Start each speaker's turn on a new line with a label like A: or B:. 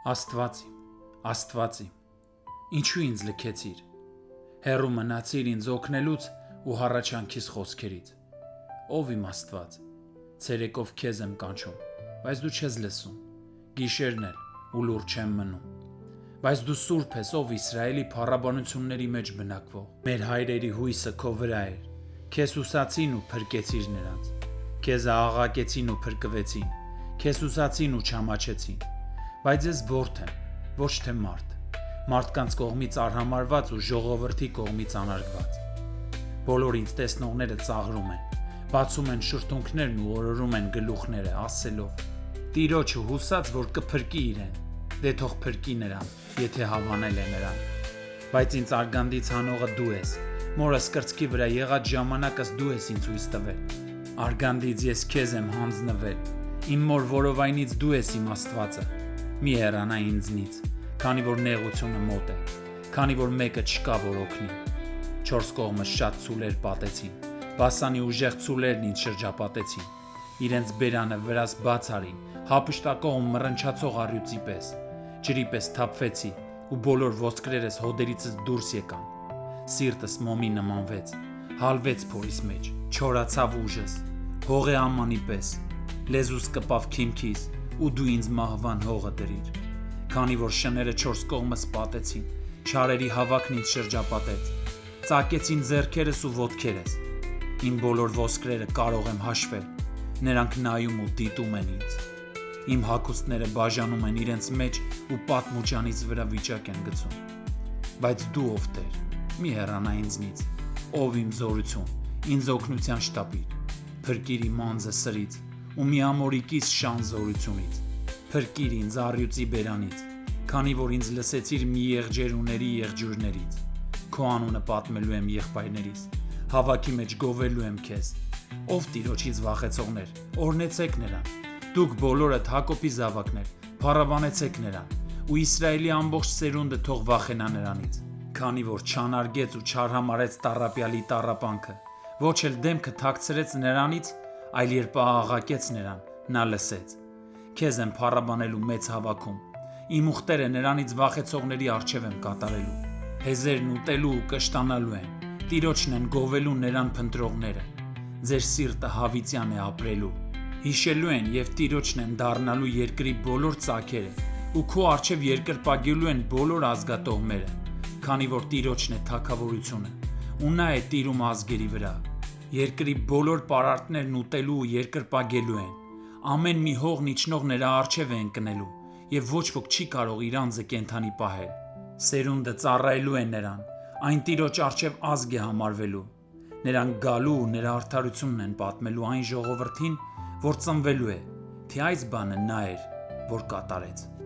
A: Աստվածի, ինչու ինձ լքեցիր, հեռու մնացիր ինձ օգնելուց ու հառաչանքիս խոսքերից, ով իմ Աստված, ցերեկով քեզ եմ կանչում, բայց դու չես լսում, գիշերն էլ ու լուր չեմ մնում, բայց դու սուրբ ես, ով Իսրայելի փառաբանությունների մեջ բնակվող, մեր հայրերի հույսը քո վրա էր, քեզ ուսացին ու փրկեցիր նրանց, քեզ աղաղակեցին ու փրկվեցին, քեզ ուսացին ու չամաչեցին, բայց ես որդի եմ, ոչ թե մարդկանց կողմից արհամարհված ու ժողովրդի կողմից անարգված, բոլոր ինձ տեսնողները ծաղրում են, բացում են շրթունքներն ու օրորում են գլուխները, ասելով. Տիրոջը հուսած, որ կփրկի իրեն, դե թող փրկի նրան, եթե հավանել է նրան, բայց ինձ արգանդից հանողը դու ես, մորս կրծքի վրա եղած ժամանակս դու ես ինձ հույս տվել, արգանդից ես քեզ եմ հանձնվել, իմ մոր որովայնից դու ես իմ Աստվածը, մի հեռանա ինձնից, քանի որ նեղությունը մոտ է, քանի որ մեկը չկա, որ օգնի, չորս կողմը շատ ցուլեր պատեցին, Բասանի ուժեղ ցուլերն ինձ շրջապատեցին, իրենց բերանը վրաս բաց արին, հափշտակող ու մռնչացող առյուծի պես, ջրի պես թափվեցի ու բոլոր ոսկրերս հոդերիցս դուրս եկան, սիրտս մոմի նմանվեց, հալվեց փորիս մեջ, չորացավ ուժս, հողե ամանի պես, լեզուս կպավ քիմքիս ու դու ինձ մահվան հողը դրիր, քանի որ շները չորս կողմս պատեցին, շարերի հավաքն ինձ շրջապատեց, ծակեցին ձեռքերս ու ոտքերս, իմ բոլոր ոսկրերը կարող եմ հաշվել, նրանք նայում ու դիտում են ինձ, իմ հագուստները բաժանում են իրենց մեջ ու պատմուճանից վրա վիճակ են գցում, բայց դու ով Տեր, մի հեռանա ինձնից, ով իմ զորություն, ինձ օգնության շտապիր, փրկիր իմ անձը սրից ու մի ամորիկիս շան զորությունից, փրկիր ինձ առյուծի բերանից, քանի որ ինձ լսեցիր մի եղջերուների եղջյուրներից, քո անունը պատմելու եմ եղբայրներիս, հավաքի մեջ գովելու եմ քեզ, ով Տիրոջից վախեցողներ, օրհնեցեք նրան, դուք բոլորդ Հակոբի զավակներ, փառաբանեցեք նրան, ու Իսրայելի ամբողջ սերունդը թող վախենա նրանից, քանի որ չանարգեց ու չարհամարեց տառապյալի տառապանքը, ոչ էլ դեմքը թաքցրեց նրանից, այլ երբ աղաղակեց նրան, նա լսեց, քեզ եմ փառաբանելու մեծ հավաքում, իմ ուխտերը նրանից վախեցողների առջև եմ կատարելու, հեզերն ուտելու ու կշտանալու են, Տիրոջն են գովելու նրան փնտրողները, ձեր սիրտը հավիտյան է ապրելու, հիշելու են և Տիրոջն են դառնալու երկրի բոլոր ծագերը, ու քո առջև երկրպագելու են բոլոր ազգատոհմերը, քանի որ Տիրոջն է թագավորությունը, ու նա է տիրում ազգերի վրա, երկրի բոլոր պարարտներն ուտելու ու երկրպագելու են, ամեն մի հողն իջնող նրա առջև է ընկնելու, և ոչ ոք չի կարող իր անձը կենդանի պահել, սերունդը ծառայելու է նրան, այն Տիրոջ առջև ազգ է համարվելու, նրանք գալու ու նրա արդարությունն են պատմելու այն ժողովրդին, որ ծնվելու է, թե այս բանը նա էր, որ կատարեց։